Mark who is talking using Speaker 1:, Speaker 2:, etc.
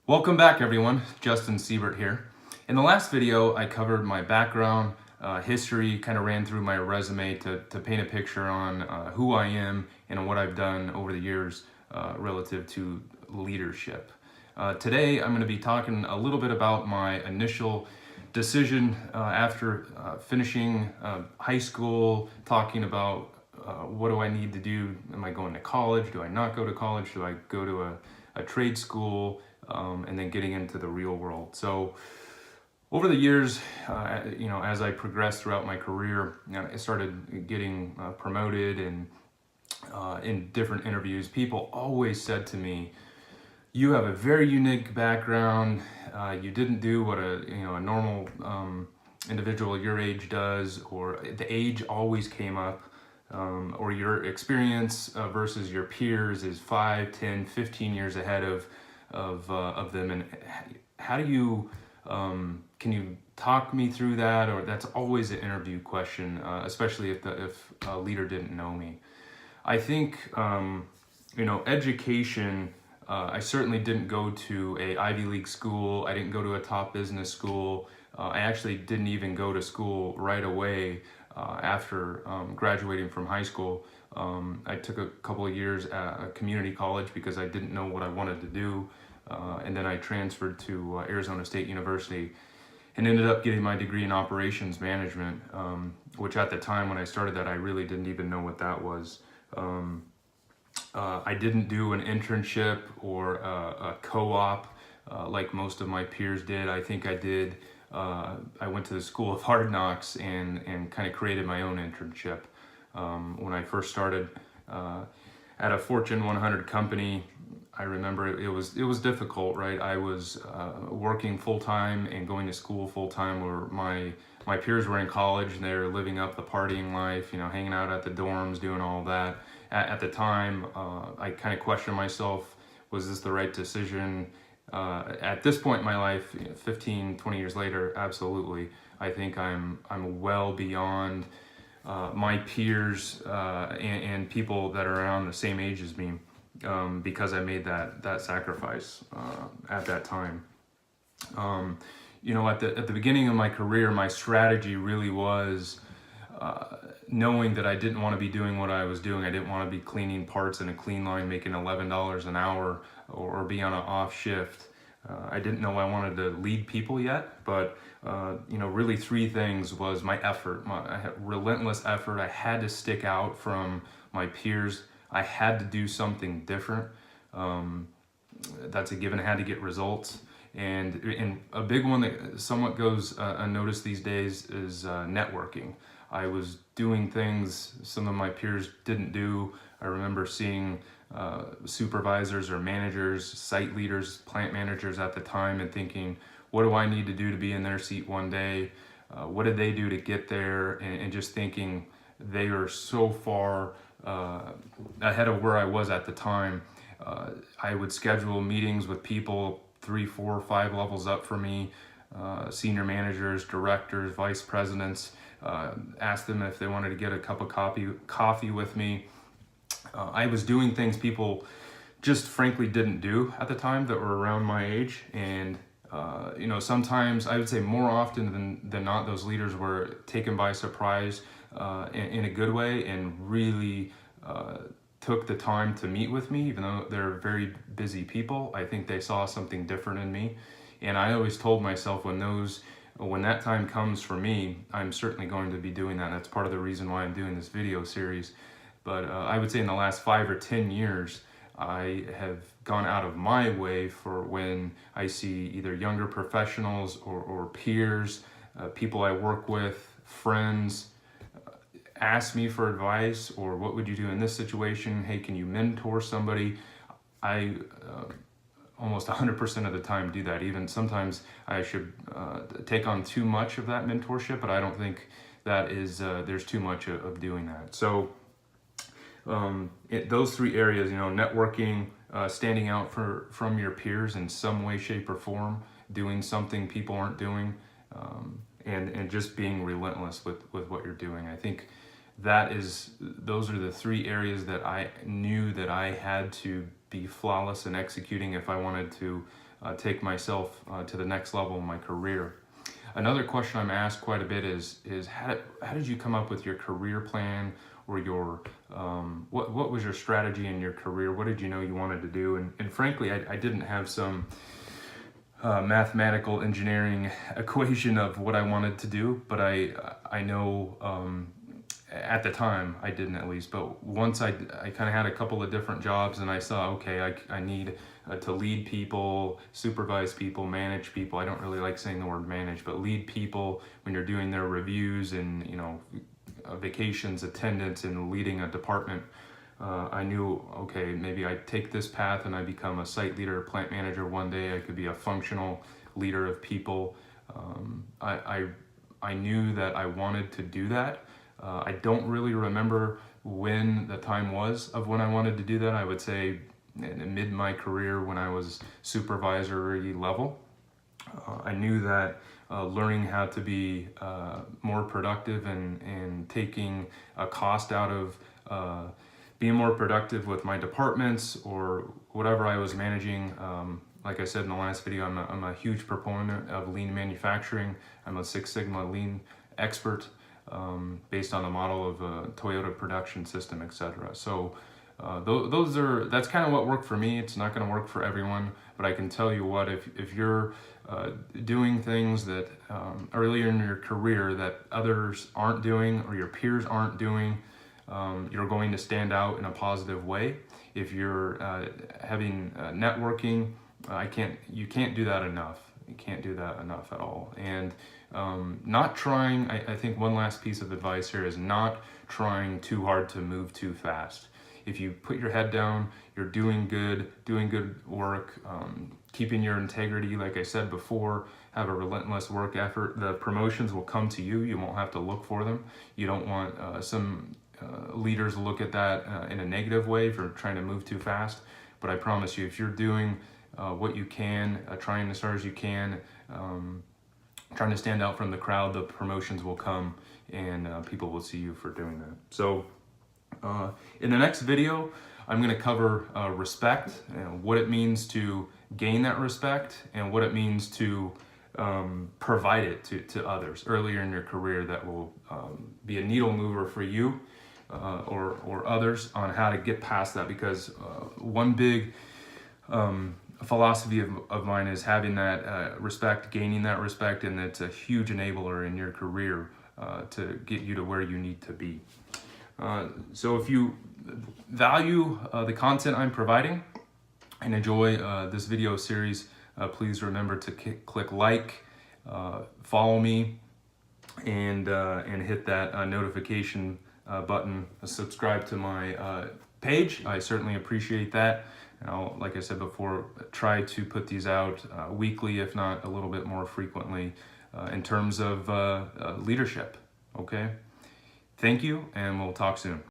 Speaker 1: Welcome back, everyone. Justin Siebert here. In the last video, I covered my background, history, kind of ran through my resume to paint a picture on who I am and what I've done over the years relative to leadership. Today, I'm going to be talking a little bit about my initial decision after finishing high school, talking about what do I need to do? Am I going to college? Do I not go to college? Do I go to a trade school? And then getting into the real world. So over the years, as I progressed throughout my career, I started getting promoted and in different interviews, people always said to me, you have a very unique background. You didn't do what a normal individual your age does, or the age always came up. Or your experience versus your peers is 5, 10, 15 years ahead of them. And how do you, can you talk me through that? Or that's always an interview question, especially if a leader didn't know me. I think, education, I certainly didn't go to a Ivy League school. I didn't go to a top business school. I actually didn't even go to school right away after graduating from high school. I took a couple of years at a community college because I didn't know what I wanted to do. And then I transferred to Arizona State University and ended up getting my degree in operations management, which at the time when I started that, I really didn't even know what that was. I didn't do an internship or a co-op like most of my peers did. I think I did. I went to the School of Hard Knocks and kind of created my own internship. When I first started at a Fortune 100 company, I remember it was difficult, right? I was working full-time and going to school full-time, where my peers were in college and they were living up the partying life, hanging out at the dorms, doing all that. At the time, I kind of questioned myself, was this the right decision? At this point in my life, 15, 20 years later, absolutely. I think I'm well beyond my peers and people that are around the same age as me, because I made that sacrifice at that time. At the beginning of my career, my strategy really was knowing that I didn't want to be doing what I was doing. I didn't want to be cleaning parts in a clean line, making $11 an hour, or be on an off shift. I didn't know I wanted to lead people yet, but really three things was my effort, I had relentless effort. I had to stick out from my peers. I had to do something different. That's a given. I had to get results. And a big one that somewhat goes unnoticed these days is networking. I was doing things some of my peers didn't do. I remember seeing supervisors or managers, site leaders, plant managers at the time, and thinking, what do I need to do to be in their seat one day? What did they do to get there? And just thinking they are so far ahead of where I was at the time. I would schedule meetings with people 3, 4, 5 levels up for me, senior managers, directors, vice presidents, ask them if they wanted to get a cup of coffee with me. I was doing things people just frankly didn't do at the time that were around my age. And sometimes, I would say more often than not, those leaders were taken by surprise in a good way, and really took the time to meet with me, even though they're very busy people. I think they saw something different in me. And I always told myself, when that time comes for me, I'm certainly going to be doing that. That's part of the reason why I'm doing this video series. But I would say in the last 5 or 10 years, I have gone out of my way for when I see either younger professionals or peers, people I work with, friends, ask me for advice, or what would you do in this situation? Hey, can you mentor somebody? I almost 100% of the time do that. Even sometimes I should take on too much of that mentorship, but I don't think that is, there's too much of doing that. So those 3 areas, networking, standing out from your peers in some way, shape, or form, doing something people aren't doing, and just being relentless with what you're doing. I think those are the 3 areas that I knew that I had to be flawless in executing if I wanted to take myself to the next level in my career. Another question I'm asked quite a bit is how did you come up with your career plan, or your what was your strategy in your career? What did you know you wanted to do? And frankly, I didn't have some mathematical engineering equation of what I wanted to do, but I know at the time I didn't, at least. But once I kind of had a couple of different jobs, and I saw, okay, I need to lead people, supervise people, manage people. I don't really like saying the word manage, but lead people when you're doing their reviews and, you know, vacations, attendance, and leading a department. I knew, okay, maybe I take this path and I become a site leader, plant manager one day. I could be a functional leader of people. I knew that I wanted to do that. I don't really remember when the time was of when I wanted to do that. I would say in mid my career, when I was supervisory level. I knew that learning how to be more productive and taking a cost out of being more productive with my departments or whatever I was managing. Like I said in the last video, I'm a huge proponent of lean manufacturing. I'm a Six Sigma lean expert, based on the model of a Toyota production system, etc. So that's kind of what worked for me. It's not going to work for everyone, but I can tell you what, if you're doing things that earlier in your career that others aren't doing or your peers aren't doing, you're going to stand out in a positive way. If you're having networking, you can't do that enough. You can't do that enough at all. And not trying, I think one last piece of advice here is not trying too hard to move too fast. If you put your head down, you're doing good work, keeping your integrity, like I said before, have a relentless work effort, the promotions will come to you. You won't have to look for them. You don't want some leaders look at that in a negative way for trying to move too fast. But I promise you, if you're doing what you can, trying as hard as you can, trying to stand out from the crowd, the promotions will come, and people will see you for doing that. So in the next video, I'm going to cover respect, and what it means to gain that respect, and what it means to provide it to others earlier in your career. That will be a needle mover for you or others on how to get past that, because one big philosophy of mine is having that respect, gaining that respect, and it's a huge enabler in your career to get you to where you need to be. So if you value the content I'm providing and enjoy this video series, please remember to click like, follow me, and hit that notification button, subscribe to my page. I certainly appreciate that. And I'll, like I said before, try to put these out weekly, if not a little bit more frequently, in terms of leadership. Okay? Thank you, and we'll talk soon.